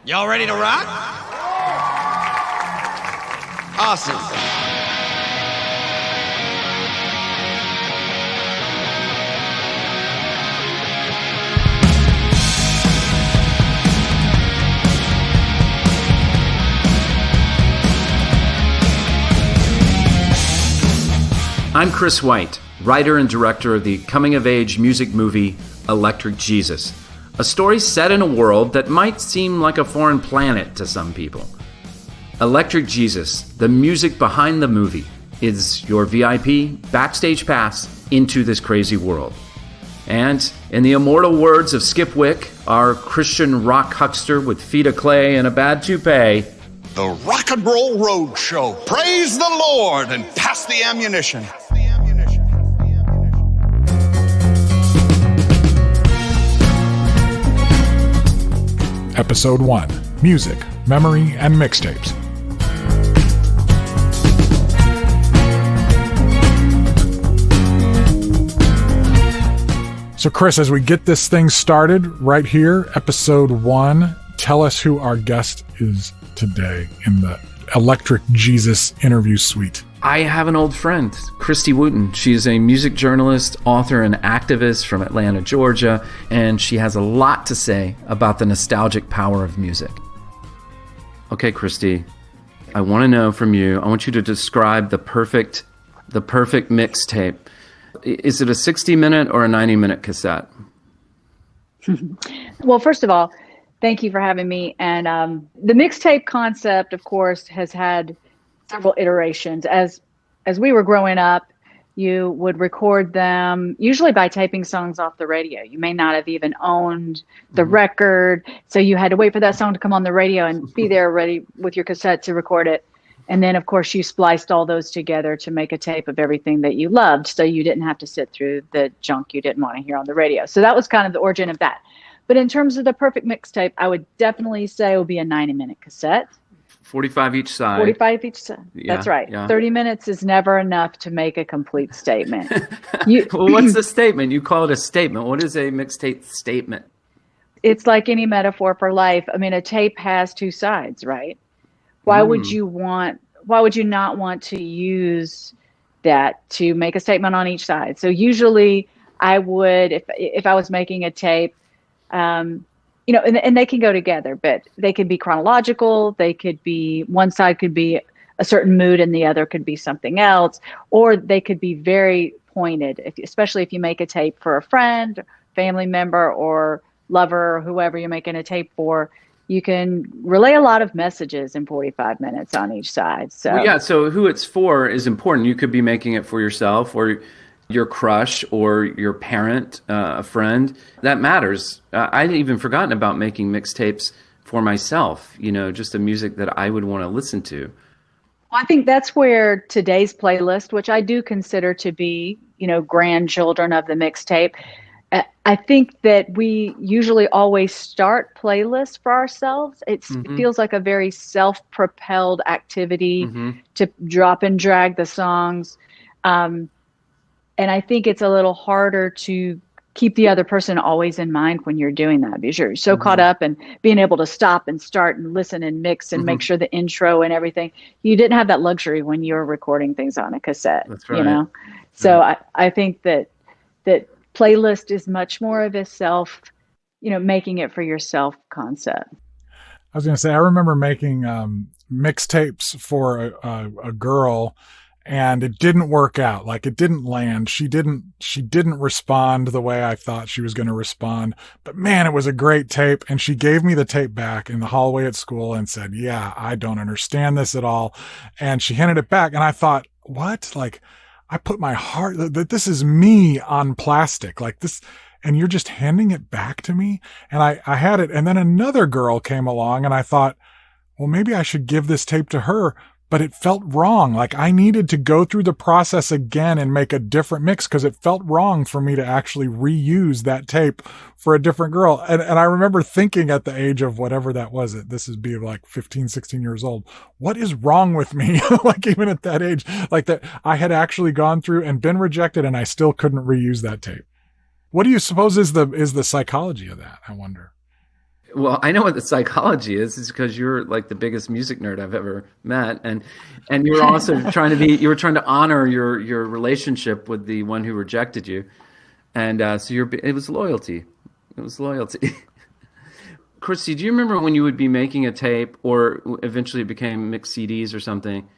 Y'all ready to rock? Awesome. I'm Chris White, writer and director of the coming-of-age music movie Electric Jesus, a story set in a world that might seem like a foreign planet to some people. Electric Jesus, the music behind the movie, is your VIP backstage pass into this crazy world. And in the immortal words of Skip Wick, our Christian rock huckster with feet of clay and a bad toupee, the Rock and Roll Road Show. Praise the Lord and pass the ammunition. Episode 1, Music, Memory, and Mixtapes. So Chris, as we get this thing started right here, Episode 1, tell us who our guest is today in the Electric Jesus interview suite. I have an old friend, Kristi Wooten. She is a music journalist, author, and activist from Atlanta, Georgia, and she has a lot to say about the nostalgic power of music. Okay, Kristi, I want to know from you, I want you to describe the perfect mixtape. Is it a 60-minute or a 90-minute cassette? Well, first of all, thank you for having me. And the mixtape concept, of course, has had several iterations. As we were growing up, you would record them usually by taping songs off the radio. You may not have even owned the record, so you had to wait for that song to come on the radio and be there ready with your cassette to record it. And then, of course, you spliced all those together to make a tape of everything that you loved, so you didn't have to sit through the junk you didn't want to hear on the radio. So that was kind of the origin of that. But in terms of the perfect mixtape, I would definitely say it would be a 90-minute cassette. 45 each side. 45 each side. Yeah, that's right. Yeah. 30 minutes is never enough to make a complete statement. Well, what's the statement? You call it a statement. What is a mixtape statement? It's like any metaphor for life. I mean, a tape has two sides, right? Why would you not want to use that to make a statement on each side? So usually I would, if I was making a tape, and they can go together, but they could be chronological. They could be, one side could be a certain mood and the other could be something else, or they could be very pointed, especially if you make a tape for a friend, family member, or lover, or whoever you're making a tape for. You can relay a lot of messages in 45 minutes on each side. So well, yeah, so who it's for is important. You could be making it for yourself or your crush or your parent, a friend. That matters. I'd even forgotten about making mixtapes for myself, just the music that I would want to listen to. I think that's where today's playlist, which I do consider to be, grandchildren of the mixtape, I think that we usually always start playlists for ourselves. It feels like a very self-propelled activity to drop and drag the songs. And I think it's a little harder to keep the other person always in mind when you're doing that, because you're so caught up in being able to stop and start and listen and mix and make sure the intro and everything. You didn't have that luxury when you were recording things on a cassette. That's right. So I think that playlist is much more of a self, making it for yourself concept. I was going to say, I remember making mixtapes for a girl, and it didn't work out. Like, it didn't land. She didn't respond the way I thought she was going to respond. But man, it was a great tape. And she gave me the tape back in the hallway at school and said, "Yeah, I don't understand this at all." And she handed it back. And I thought, what? Like, I put my heart, that this is me on plastic like this. And you're just handing it back to me. And I had it. And then another girl came along and I thought, well, maybe I should give this tape to her. But it felt wrong. Like, I needed to go through the process again and make a different mix because it felt wrong for me to actually reuse that tape for a different girl. And I remember thinking at the age of whatever that was, this would be like 15, 16 years old. What is wrong with me? Like, even at that age, like that I had actually gone through and been rejected and I still couldn't reuse that tape. What do you suppose is the psychology of that? I wonder. Well, I know what the psychology is. It's because you're like the biggest music nerd I've ever met, and you're also you were trying to honor your relationship with the one who rejected you, and so it was loyalty. It was loyalty. Kristi, do you remember when you would be making a tape, or eventually it became mixed CDs or something?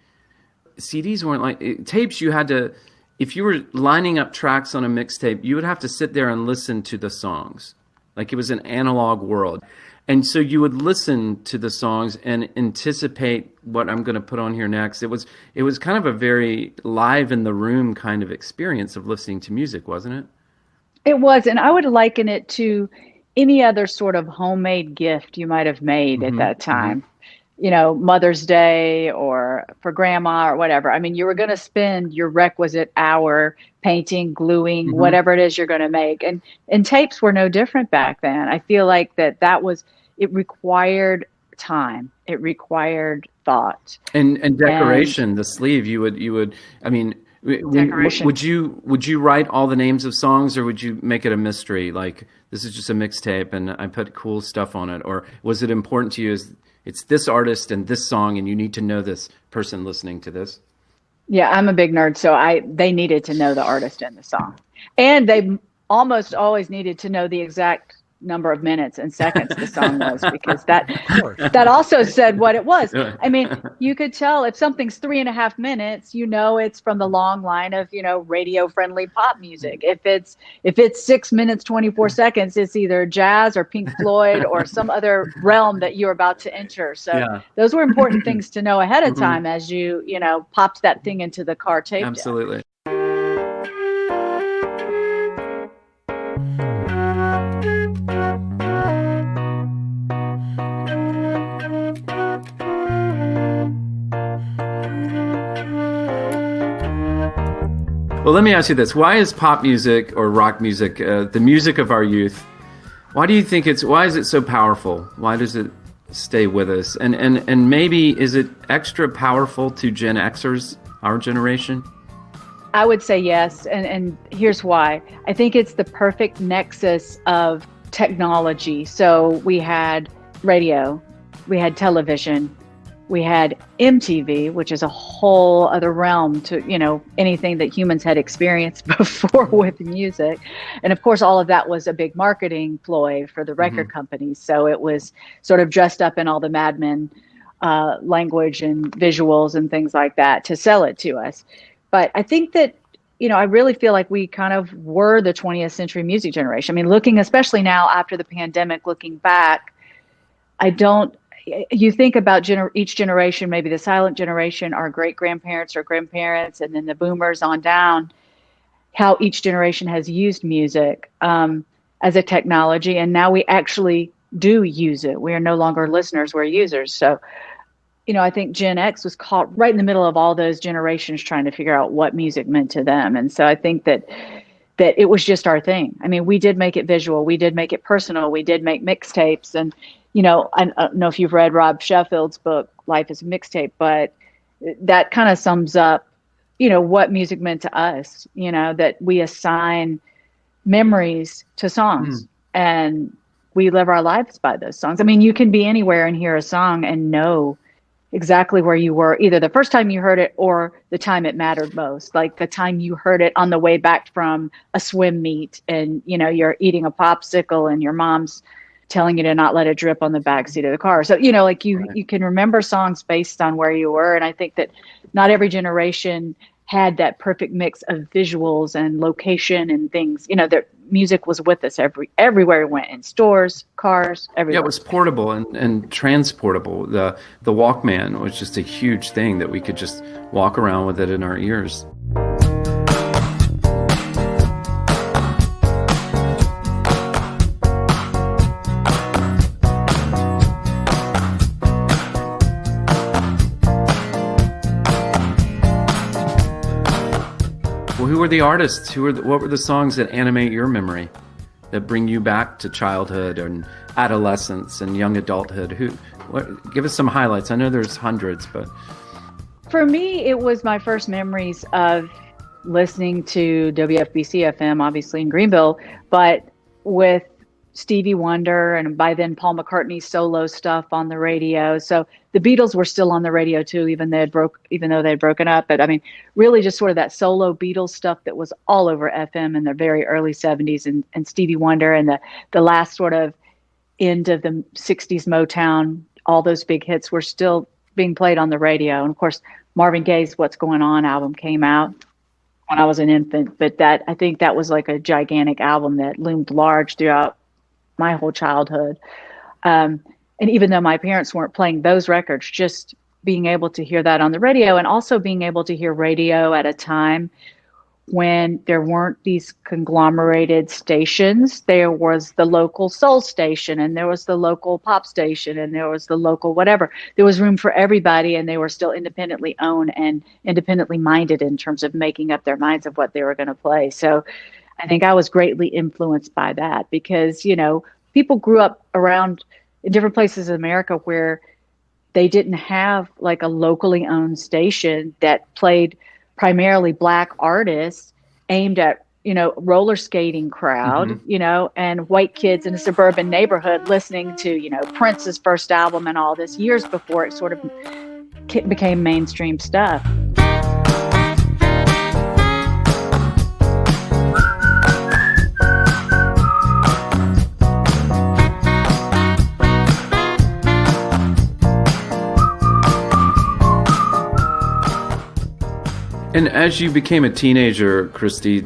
CDs weren't like tapes. You had to, if you were lining up tracks on a mixtape, you would have to sit there and listen to the songs. Like it was an analog world. And so you would listen to the songs and anticipate what I'm going to put on here next. It was kind of a very live in the room kind of experience of listening to music, wasn't it? It was. And I would liken it to any other sort of homemade gift you might have made at that time. You know, Mother's Day or for grandma or whatever. I mean, you were going to spend your requisite hour painting, gluing, whatever it is you're going to make. And tapes were no different back then. I feel like it required time. It required thought. And decoration, the sleeve, you would, I mean, would you write all the names of songs, or would you make it a mystery? Like, this is just a mixtape and I put cool stuff on it. Or was it important to you as it's this artist and this song, and you need to know this person listening to this? Yeah, I'm a big nerd, so they needed to know the artist and the song. And they almost always needed to know the exact number of minutes and seconds the song was, because that also said what it was. I mean, you could tell if something's 3.5 minutes, you know, it's from the long line of, you know, radio friendly pop music. If it's 6 minutes, 24 seconds, it's either jazz or Pink Floyd or some other realm that you're about to enter. So those were important things to know ahead of time as you know, popped that thing into the car tape deck. Absolutely. Well, let me ask you this. Why is pop music or rock music the music of our youth? Why is it so powerful? Why does it stay with us? And maybe is it extra powerful to Gen Xers, our generation? I would say yes. And here's why. I think it's the perfect nexus of technology. So we had radio, we had television, we had MTV, which is a whole other realm to, you know, anything that humans had experienced before with music. And of course, all of that was a big marketing ploy for the record companies. So it was sort of dressed up in all the Mad Men language and visuals and things like that to sell it to us. But I think that, you know, I really feel like we kind of were the 20th century music generation. I mean, looking, especially now after the pandemic, looking back, you think about each generation, maybe the silent generation, our great-grandparents or grandparents, and then the boomers on down, how each generation has used music as a technology. And now we actually do use it. We are no longer listeners, we're users. So, you know, I think Gen X was caught right in the middle of all those generations trying to figure out what music meant to them. And so I think that it was just our thing. I mean, we did make it visual. We did make it personal. We did make mixtapes. And you know, I don't know if you've read Rob Sheffield's book, Life is a Mixtape, but that kind of sums up, you know, what music meant to us, you know, that we assign memories to songs and we live our lives by those songs. I mean, you can be anywhere and hear a song and know exactly where you were, either the first time you heard it or the time it mattered most, like the time you heard it on the way back from a swim meet and, you know, you're eating a popsicle and your mom's telling you to not let it drip on the back seat of the car. So, you know, like you can remember songs based on where you were. And I think that not every generation had that perfect mix of visuals and location and things. You know, that music was with us everywhere we went, in stores, cars, everywhere. Yeah, it was portable and transportable. The Walkman was just a huge thing that we could just walk around with it in our ears. Who were the artists? What were the songs that animate your memory, that bring you back to childhood and adolescence and young adulthood? Give us some highlights. I know there's hundreds, but for me, it was my first memories of listening to WFBC FM, obviously in Greenville, but with Stevie Wonder, and by then Paul McCartney's solo stuff on the radio. So the Beatles were still on the radio too, even though they had broken up. But I mean, really just sort of that solo Beatles stuff that was all over FM in the very early 70s, and Stevie Wonder, and the last sort of end of the 60s Motown, all those big hits were still being played on the radio. And of course, Marvin Gaye's What's Going On album came out when I was an infant, but I think that was like a gigantic album that loomed large throughout my whole childhood. And even though my parents weren't playing those records, just being able to hear that on the radio, and also being able to hear radio at a time when there weren't these conglomerated stations. There was the local soul station, and there was the local pop station, and there was the local whatever. There was room for everybody, and they were still independently owned and independently minded in terms of making up their minds of what they were going to play. So I think I was greatly influenced by that, because, people grew up around in different places in America where they didn't have like a locally owned station that played primarily Black artists aimed at, roller skating crowd, and white kids in a suburban neighborhood listening to, Prince's first album and all this, years before it sort of became mainstream stuff. And as you became a teenager, Kristi,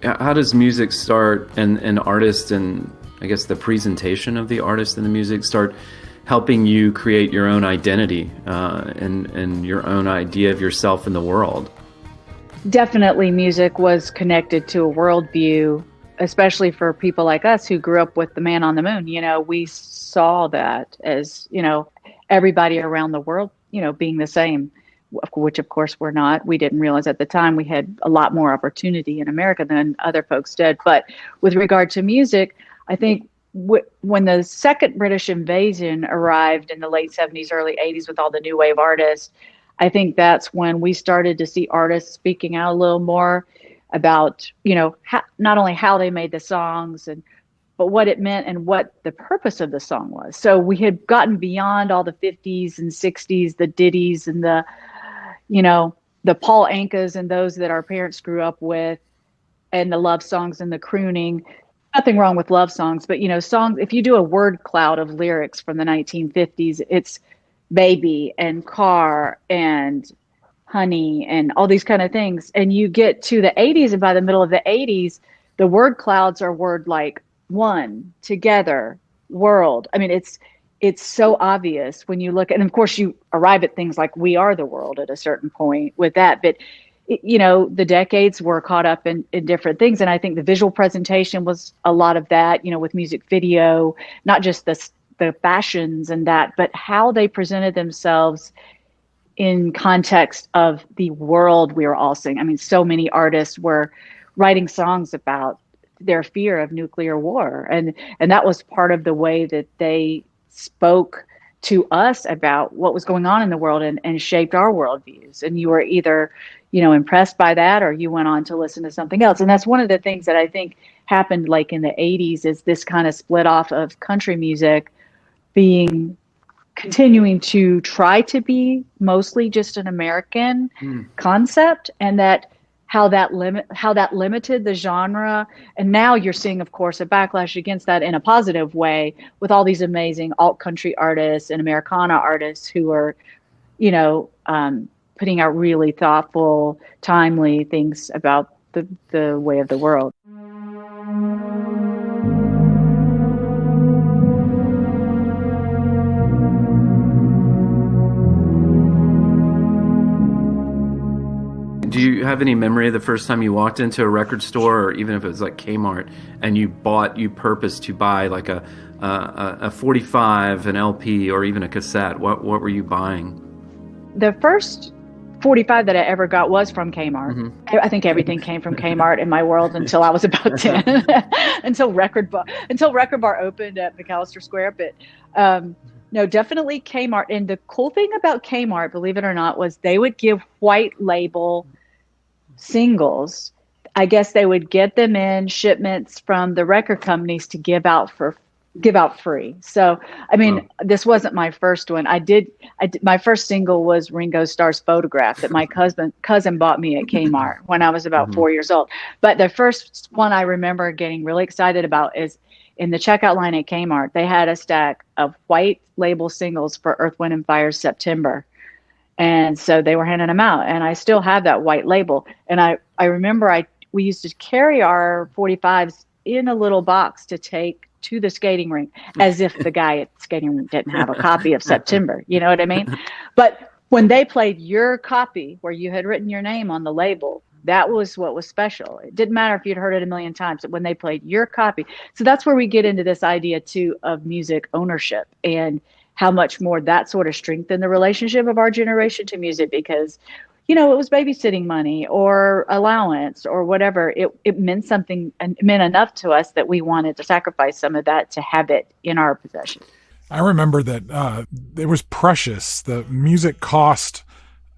how does music start, and artists, and I guess the presentation of the artist and the music start helping you create your own identity and your own idea of yourself in the world? Definitely music was connected to a worldview, especially for people like us who grew up with the Man on the Moon. We saw that as, everybody around the world, being the same, which of course we're not. We didn't realize at the time we had a lot more opportunity in America than other folks did. But with regard to music, I think when the second British invasion arrived in the late 70s, early 80s with all the new wave artists, I think that's when we started to see artists speaking out a little more about, not only how they made the songs, but what it meant and what the purpose of the song was. So we had gotten beyond all the 50s and 60s, the ditties and the Paul Ankas and those that our parents grew up with, and the love songs and the crooning. Nothing wrong with love songs, but songs, if you do a word cloud of lyrics from the 1950s, it's baby and car and honey and all these kind of things. And you get to the 80s, and by the middle of the 80s, the word clouds are word like one, together, world. I mean, it's so obvious when you look at, and of course you arrive at things like we are the world at a certain point with that, but the decades were caught up in different things. And I think the visual presentation was a lot of that, with music video, not just the fashions and that, but how they presented themselves in context of the world we were all seeing. I mean, so many artists were writing songs about their fear of nuclear war. And that was part of the way that they spoke to us about what was going on in the world and shaped our worldviews. And you were either, impressed by that, or you went on to listen to something else. And that's one of the things that I think happened like in the 80s, is this kind of split off of country music continuing to try to be mostly just an American concept, and that how that limited the genre. And now you're seeing, of course, a backlash against that in a positive way with all these amazing alt country artists and Americana artists who are, putting out really thoughtful, timely things about the way of the world. Do you have any memory of the first time you walked into a record store, or even if it was like Kmart, and you purposed to buy like a 45, an LP, or even a cassette? What were you buying? The first 45 that I ever got was from Kmart. Mm-hmm. I think everything came from Kmart in my world until I was about 10, until Record Bar opened at McAllister Square. But no, definitely Kmart. And the cool thing about Kmart, believe it or not, was they would give white label singles I guess they would get them in shipments from the record companies to give out free. So, I mean, this wasn't my first one. My first single was Ringo Starr's Photograph that my cousin bought me at Kmart when I was about 4 years old. But the first one I remember getting really excited about is in the checkout line at Kmart. They had a stack of white label singles for Earth, Wind and Fire's September. And so they were handing them out, and I still have that white label. And I remember we used to carry our 45s in a little box to take to the skating rink, as if the guy at the skating rink didn't have a copy of September. You know what I mean? But when they played your copy where you had written your name on the label, that was what was special. It didn't matter if you'd heard it a million times, but when they played your copy. So that's where we get into this idea too of music ownership and how much more that sort of strengthened the relationship of our generation to music, because, you know, it was babysitting money or allowance or whatever. It meant something, and meant enough to us that we wanted to sacrifice some of that to have it in our possession. I remember that it was precious. The music cost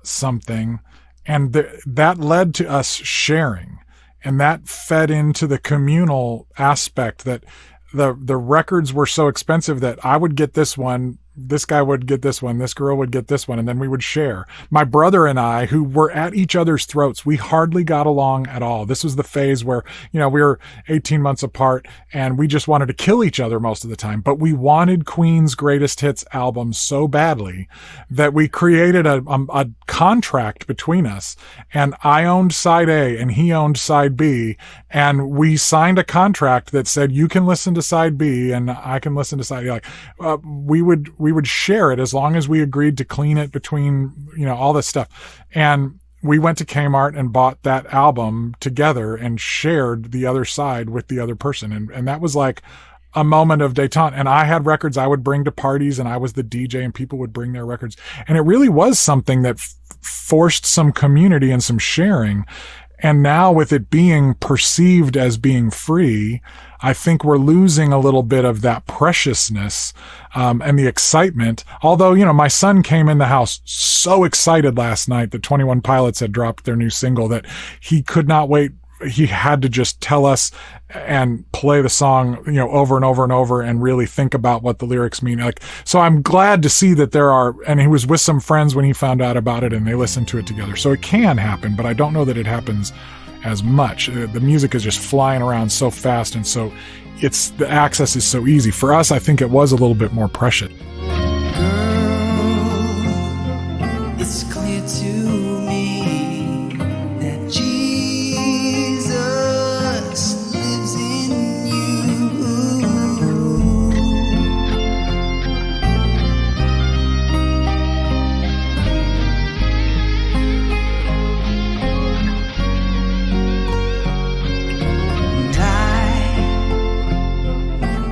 something, and that led to us sharing, and that fed into the communal aspect that the records were so expensive that I would get this one, this guy would get this one, this girl would get this one, and then we would share. My brother and I, who were at each other's throats, we hardly got along at all. This was the phase where, you know, we were 18 months apart and we just wanted to kill each other most of the time. But we wanted Queen's Greatest Hits album so badly that we created a contract between us, and I owned side A and he owned side B, and we signed a contract that said you can listen to side B and I can listen to side A. Like, we would share it as long as we agreed to clean it between, you know, all this stuff. And we went to Kmart and bought that album together and shared the other side with the other person. And that was like a moment of détente. And I had records I would bring to parties, and I was the DJ, and people would bring their records. And it really was something that forced some community and some sharing. And now, with it being perceived as being free, I think we're losing a little bit of that preciousness and the excitement. Although, you know, my son came in the house so excited last night that 21 Pilots had dropped their new single that he could not wait. He had to just tell us and play the song, you know, over and over and over, and really think about what the lyrics mean. Like, so I'm glad to see that there are, and he was with some friends when he found out about it, and they listened to it together. So it can happen, but I don't know that it happens as much. The music is just flying around so fast, and so the access is so easy. For us, I think it was a little bit more precious. Girl, it's clear to me that Jesus lives in you. And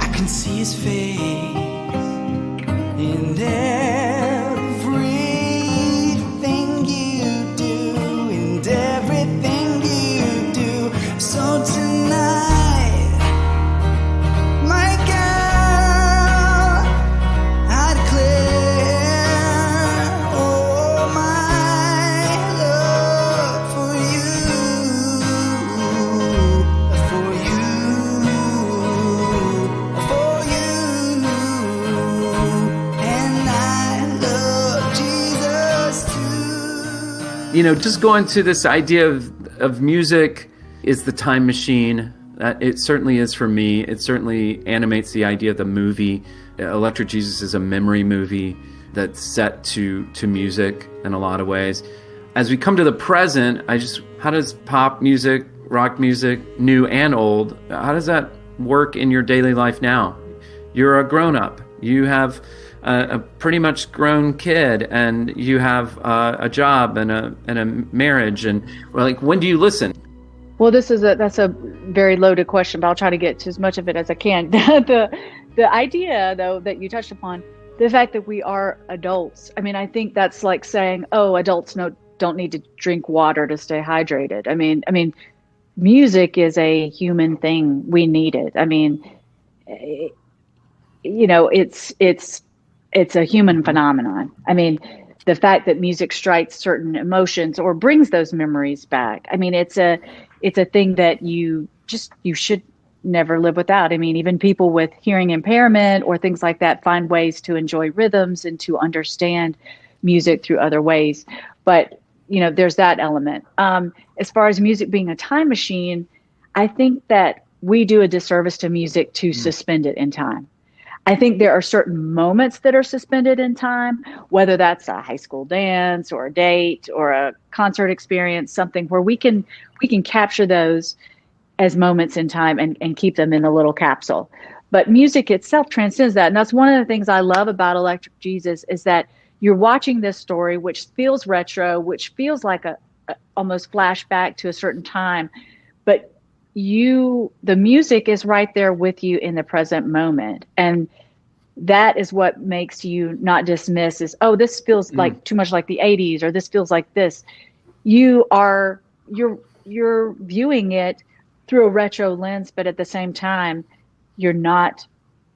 I can see his face in everything you do, and everything you do. So tonight, my girl, I declare, oh, my love for you, and I love Jesus too. You know, just going to this idea of music is the time machine. It certainly is for me. It certainly animates the idea of the movie. Electric Jesus is a memory movie that's set to music in a lot of ways. As we come to the present, how does pop music, rock music, new and old, how does that work in your daily life now? You're a grown-up. You have a pretty much grown kid, and you have a job and a marriage, and like, when do you listen? Well, that's a very loaded question, but I'll try to get to as much of it as I can. The idea, though, that you touched upon, the fact that we are adults. I mean, I think that's like saying, oh, adults don't need to drink water to stay hydrated. I mean, music is a human thing. We need it. I mean, you know, it's a human phenomenon. I mean, the fact that music strikes certain emotions or brings those memories back. I mean, it's a thing that you should never live without. I mean, even people with hearing impairment or things like that find ways to enjoy rhythms and to understand music through other ways. But, there's that element. As far as music being a time machine, I think that we do a disservice to music to suspend it in time. I think there are certain moments that are suspended in time, whether that's a high school dance or a date or a concert experience, something where we can capture those as moments in time and keep them in a little capsule. But music itself transcends that. And that's one of the things I love about Electric Jesus is that you're watching this story, which feels retro, which feels like a almost flashback to a certain time. But the music is right there with you in the present moment. And that is what makes you not dismiss as, oh, this feels like too much like the 80s, or this feels like this. You're viewing it through a retro lens, but at the same time, you're not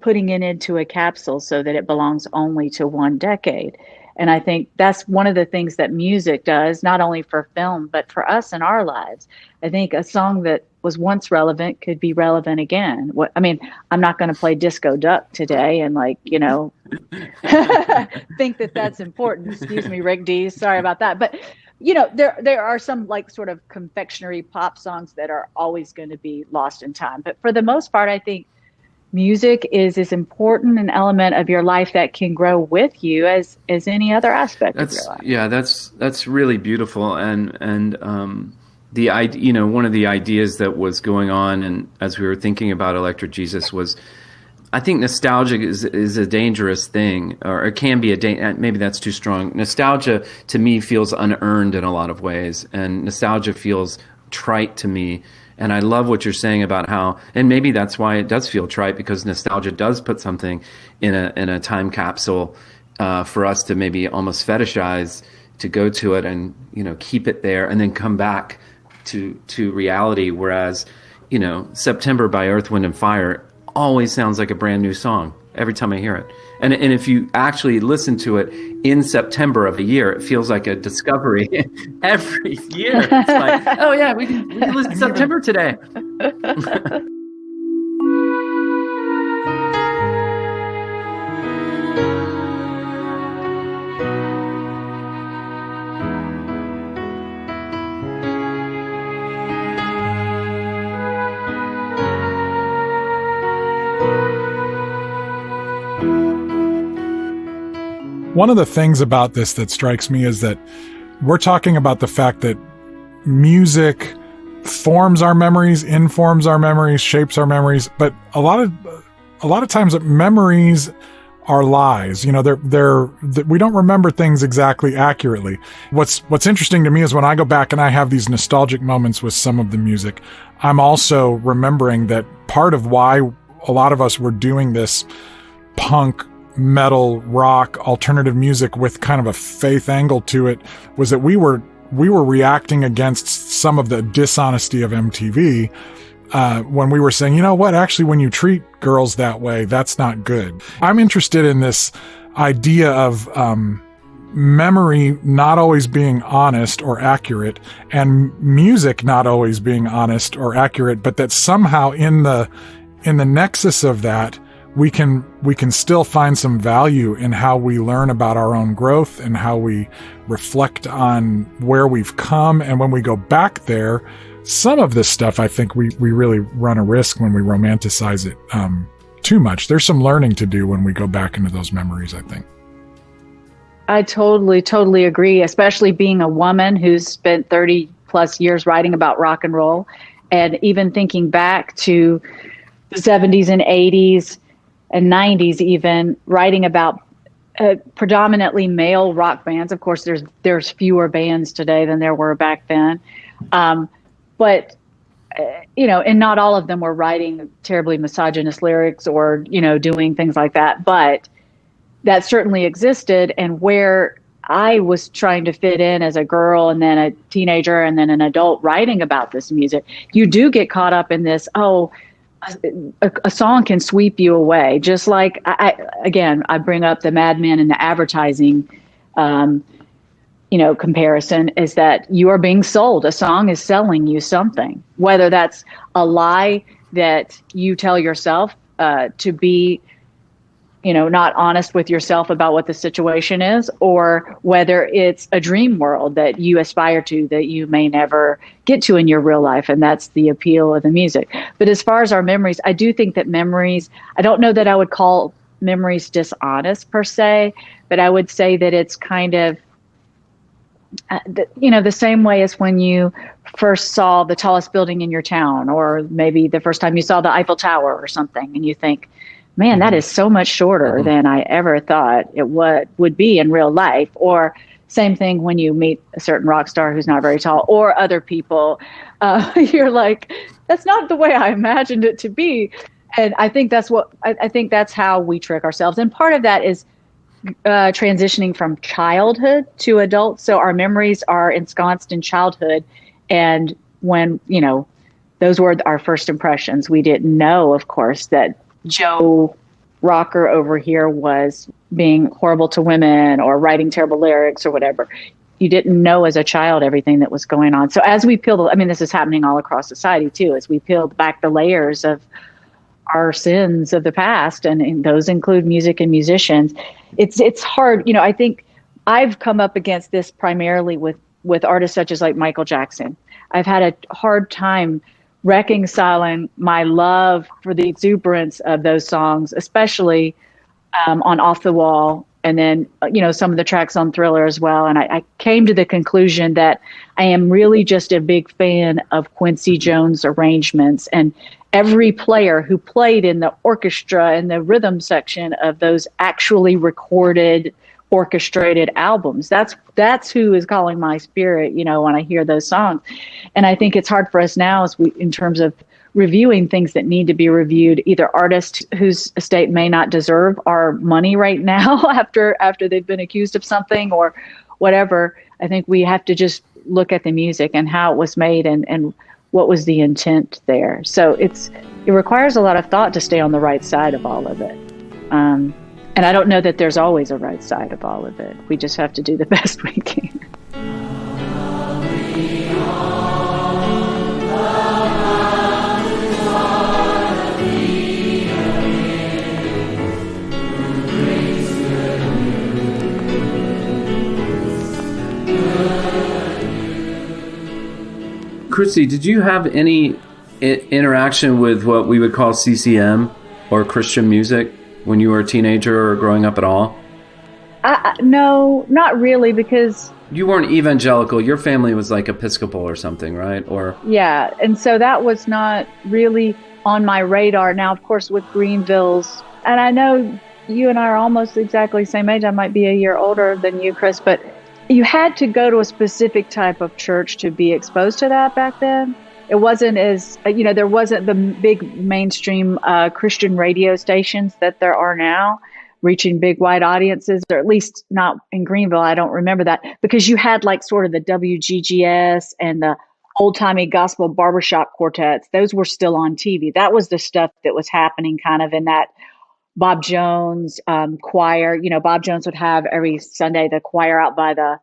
putting it into a capsule so that it belongs only to one decade. And I think that's one of the things that music does, not only for film, but for us in our lives. I think a song that was once relevant could be relevant again. I'm not going to play Disco Duck today and think that that's important. Excuse me, Rick D. Sorry about that. But, there are some sort of confectionery pop songs that are always going to be lost in time. But for the most part, I think music is as important an element of your life that can grow with you as any other aspect of your life. Yeah, that's really beautiful. And one of the ideas that was going on, and as we were thinking about Electric Jesus, was I think nostalgia is a dangerous thing, or it can be maybe that's too strong. Nostalgia to me feels unearned in a lot of ways, and nostalgia feels trite to me. And I love what you're saying about how, and maybe that's why it does feel trite, because nostalgia does put something in a time capsule for us to maybe almost fetishize, to go to it and keep it there and then come back to reality. Whereas September by Earth, Wind and Fire always sounds like a brand new song every time I hear it. And if you actually listen to it in September of a year, it feels like a discovery every year. It's like, oh yeah, we can listen to September today. One of the things about this that strikes me is that we're talking about the fact that music forms our memories, informs our memories, shapes our memories, but a lot of times memories are lies. We don't remember things exactly accurately. What's interesting to me is when I go back and I have these nostalgic moments with some of the music, I'm also remembering that part of why a lot of us were doing this punk, metal, rock, alternative music with kind of a faith angle to it was that we were reacting against some of the dishonesty of MTV when we were saying, you know what, actually, when you treat girls that way, that's not good. I'm interested in this idea of memory not always being honest or accurate, and music not always being honest or accurate, but that somehow in the nexus of that, we can still find some value in how we learn about our own growth and how we reflect on where we've come. And when we go back there, some of this stuff, I think we really run a risk when we romanticize it too much. There's some learning to do when we go back into those memories, I think. I totally agree, especially being a woman who's spent 30 plus years writing about rock and roll, and even thinking back to the 70s and 80s and 90s, even writing about predominantly male rock bands. Of course, there's fewer bands today than there were back then. But and not all of them were writing terribly misogynist lyrics or, doing things like that. But that certainly existed. And where I was trying to fit in as a girl and then a teenager and then an adult writing about this music, you do get caught up in this, a song can sweep you away. Just like, I bring up the Mad Men and the advertising um, comparison is that you are being sold. A song is selling you something, whether that's a lie that you tell yourself to be, not honest with yourself about what the situation is, or whether it's a dream world that you aspire to that you may never get to in your real life. And that's the appeal of the music. But as far as our memories, I do think that memories, I don't know that I would call memories dishonest per se, but I would say that it's kind of, the same way as when you first saw the tallest building in your town, or maybe the first time you saw the Eiffel Tower or something, and you think, man, that is so much shorter than I ever thought it would be in real life. Or same thing when you meet a certain rock star who's not very tall, or other people. You're like, that's not the way I imagined it to be. And I think that's how we trick ourselves. And part of that is transitioning from childhood to adult. So our memories are ensconced in childhood. And when, those were our first impressions, we didn't know, of course, that Joe Rocker over here was being horrible to women or writing terrible lyrics or whatever. You didn't know as a child everything that was going on. So as we peel, this is happening all across society too, as we peeled back the layers of our sins of the past, and those include music and musicians. It's hard. I think I've come up against this primarily with artists such as like Michael Jackson. I've had a hard time reconciling my love for the exuberance of those songs, especially on Off the Wall, and then some of the tracks on Thriller as well. And I came to the conclusion that I am really just a big fan of Quincy Jones arrangements, and every player who played in the orchestra and the rhythm section of those actually recorded, orchestrated albums. That's who is calling my spirit, when I hear those songs. And I think it's hard for us now in terms of reviewing things that need to be reviewed, either artists whose estate may not deserve our money right now after they've been accused of something or whatever. I think we have to just look at the music and how it was made and what was the intent there. So it requires a lot of thought to stay on the right side of all of it. And I don't know that there's always a right side of all of it. We just have to do the best we can. Kristi, did you have any interaction with what we would call CCM or Christian music when you were a teenager or growing up at all? No, not really, because you weren't evangelical. Your family was like Episcopal or something, right? Yeah, and so that was not really on my radar. Now, of course, with Greenville's, and I know you and I are almost exactly the same age. I might be a year older than you, Chris, but you had to go to a specific type of church to be exposed to that back then. It wasn't as, there wasn't the big mainstream Christian radio stations that there are now, reaching big wide audiences, or at least not in Greenville. I don't remember that, because you had like sort of the WGGS and the old timey gospel barbershop quartets. Those were still on TV. That was the stuff that was happening kind of in that Bob Jones choir. Bob Jones would have every Sunday the choir out by the,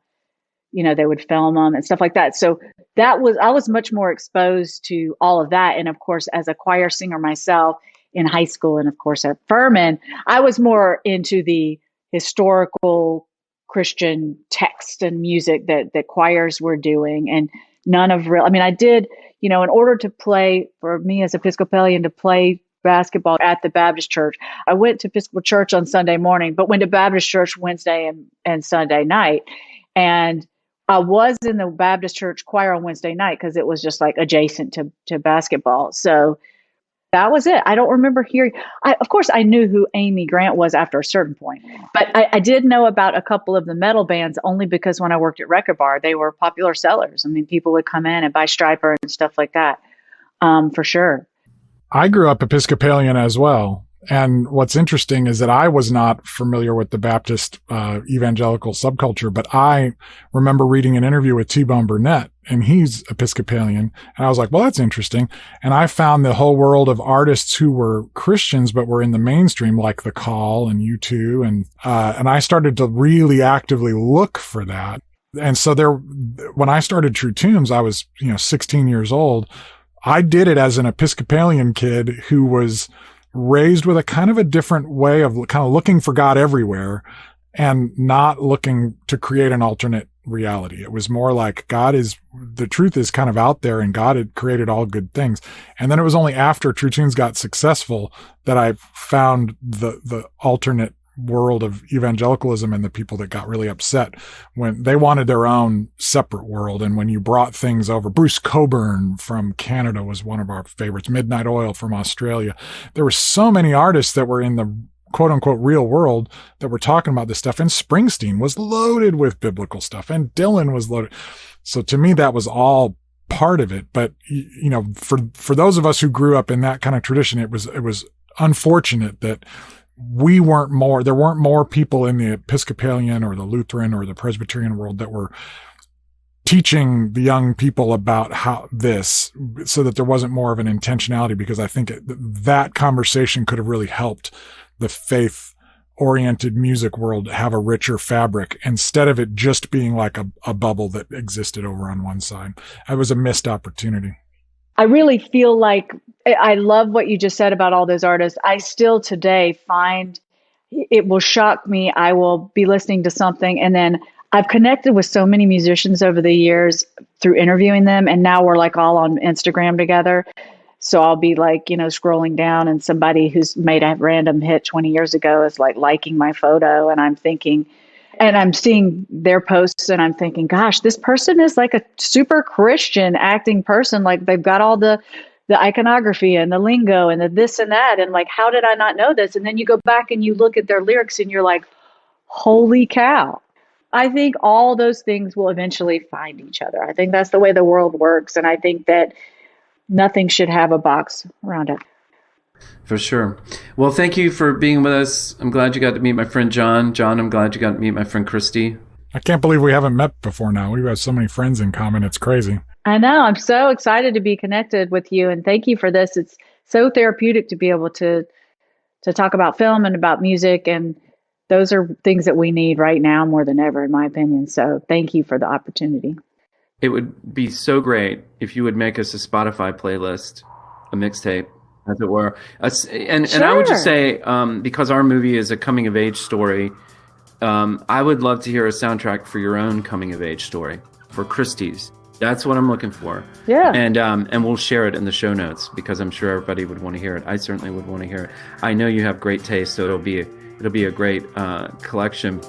they would film them and stuff like that. So I was much more exposed to all of that. And of course, as a choir singer myself in high school, and of course at Furman, I was more into the historical Christian text and music that choirs were doing, and none of real. I did, in order to play, for me as Episcopalian to play basketball at the Baptist church, I went to Episcopal church on Sunday morning, but went to Baptist church Wednesday and Sunday night. And I was in the Baptist church choir on Wednesday night because it was just like adjacent to basketball. So that was it. I don't remember hearing. Of course, I knew who Amy Grant was after a certain point, but I did know about a couple of the metal bands only because when I worked at Record Bar, they were popular sellers. People would come in and buy Stryper and stuff like that, for sure. I grew up Episcopalian as well. And what's interesting is that I was not familiar with the Baptist evangelical subculture, but I remember reading an interview with T-Bone Burnett, and he's Episcopalian. And I was like, well, that's interesting. And I found the whole world of artists who were Christians, but were in the mainstream, like The Call and U2. And I started to really actively look for that. And so when I started True Tunes, I was, 16 years old. I did it as an Episcopalian kid who was raised with a kind of a different way of kind of looking for God everywhere and not looking to create an alternate reality. It was more like the truth is kind of out there, and God had created all good things. And then it was only after True Tunes got successful that I found the alternate world of evangelicalism and the people that got really upset when they wanted their own separate world. And when you brought things over, Bruce Coburn from Canada was one of our favorites, Midnight Oil from Australia. There were so many artists that were in the quote unquote real world that were talking about this stuff. And Springsteen was loaded with biblical stuff, and Dylan was loaded. So to me, that was all part of it. But, for those of us who grew up in that kind of tradition, it was unfortunate that there weren't more people in the Episcopalian or the Lutheran or the Presbyterian world that were teaching the young people about so that there wasn't more of an intentionality, because I think that conversation could have really helped the faith-oriented music world have a richer fabric instead of it just being like a bubble that existed over on one side. It was a missed opportunity. I really feel like I love what you just said about all those artists. I still today find it will shock me. I will be listening to something, and then I've connected with so many musicians over the years through interviewing them, and now we're like all on Instagram together. So I'll be like, scrolling down, and somebody who's made a random hit 20 years ago is like liking my photo, and I'm thinking, and I'm seeing their posts, and I'm thinking, gosh, this person is like a super Christian acting person. Like they've got all the iconography and the lingo and the this and that. And like, how did I not know this? And then you go back and you look at their lyrics and you're like, holy cow. I think all those things will eventually find each other. I think that's the way the world works. And I think that nothing should have a box around it. For sure. Well, thank you for being with us. I'm glad you got to meet my friend John. John, I'm glad you got to meet my friend Kristi. I can't believe we haven't met before now. We have so many friends in common. It's crazy. I know. I'm so excited to be connected with you, and thank you for this. It's so therapeutic to be able to talk about film and about music, and those are things that we need right now more than ever, in my opinion. So thank you for the opportunity. It would be so great if you would make us a Spotify playlist, a mixtape, as it were. And I would just say, because our movie is a coming-of-age story, I would love to hear a soundtrack for your own coming-of-age story, for Kristi's. That's what I'm looking for. Yeah. And we'll share it in the show notes, because I'm sure everybody would want to hear it. I certainly would want to hear it. I know you have great taste, so it'll be a great collection.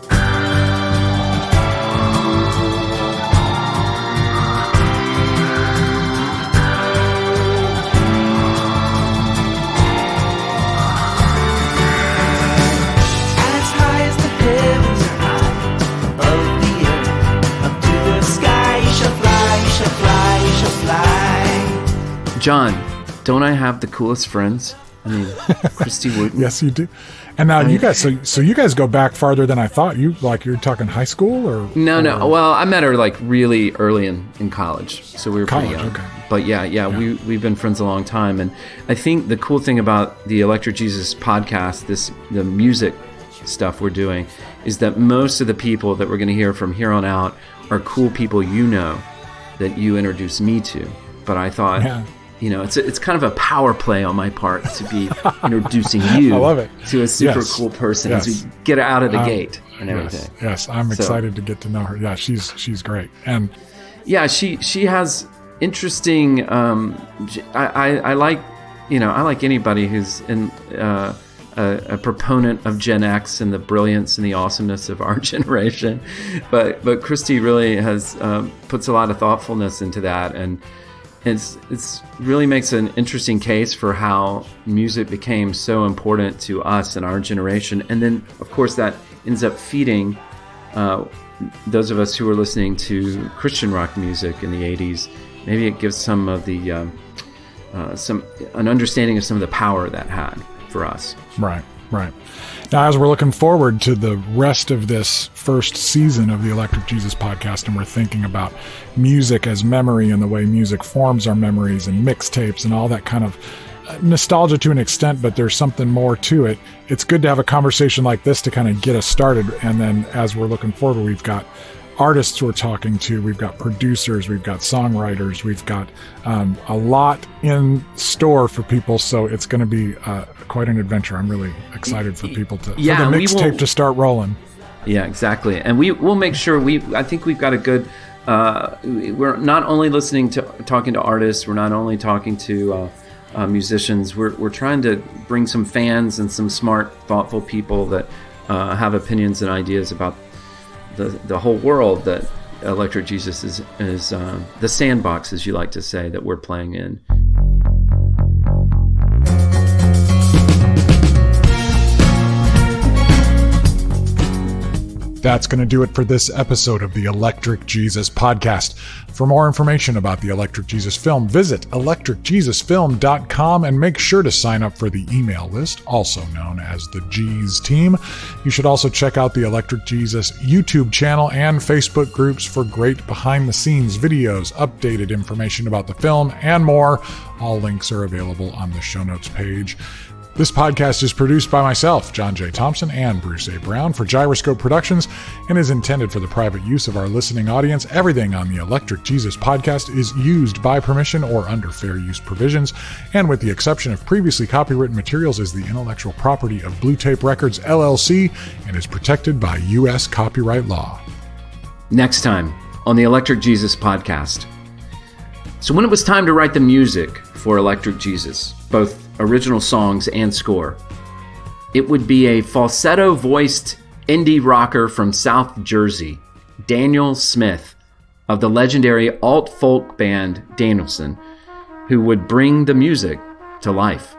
John, don't I have the coolest friends? I mean, Kristi Wooten. Yes, you do. And now you guys, so you guys go back farther than I thought. You're talking high school or? No. Well, I met her like really early in college, so we were pretty young. Okay. But yeah. We've been friends a long time, and I think the cool thing about the Electric Jesus podcast, the music stuff we're doing, is that most of the people that we're going to hear from here on out are cool people that you introduced me to. But I thought. Yeah. It's kind of a power play on my part to be introducing you I love it. To a super cool person as we get out of the gate and everything. Yes, I'm excited to get to know her. Yeah, she's great. And yeah, she has interesting. I like anybody who's a proponent of Gen X and the brilliance and the awesomeness of our generation, but Kristi really has puts a lot of thoughtfulness into that, and it's really makes an interesting case for how music became so important to us in our generation. And then, of course, that ends up feeding those of us who were listening to Christian rock music in the 80s. Maybe it gives some of the an understanding of some of the power that had for us. Right. Now, as we're looking forward to the rest of this first season of the Electric Jesus podcast, and we're thinking about music as memory and the way music forms our memories and mixtapes and all that kind of nostalgia to an extent, but there's something more to it. It's good to have a conversation like this to kind of get us started. And then as we're looking forward, we've got artists we're talking to, we've got producers, we've got songwriters, we've got a lot in store for people. So it's going to be quite an adventure. I'm really excited for people for the mixtape to start rolling. Yeah, exactly. And we'll make sure I think we've got a good, we're not only talking to artists, we're not only talking to musicians, we're trying to bring some fans and some smart, thoughtful people that have opinions and ideas about the whole world that Electric Jesus is the sandbox, as you like to say, that we're playing in. That's going to do it for this episode of the Electric Jesus podcast. For more information about the Electric Jesus film, visit electricjesusfilm.com and make sure to sign up for the email list, also known as the G's Team. You should also check out the Electric Jesus YouTube channel and Facebook groups for great behind-the-scenes videos, updated information about the film, and more. All links are available on the show notes page. This podcast is produced by myself, John J. Thompson, and Bruce A. Brown for Gyroscope Productions and is intended for the private use of our listening audience. Everything on the Electric Jesus podcast is used by permission or under fair use provisions, and with the exception of previously copywritten materials, is the intellectual property of Blue Tape Records, LLC, and is protected by U.S. copyright law. Next time on the Electric Jesus podcast. So when it was time to write the music for Electric Jesus, both original songs and score, it would be a falsetto-voiced indie rocker from South Jersey, Daniel Smith, of the legendary alt-folk band Danielson, who would bring the music to life.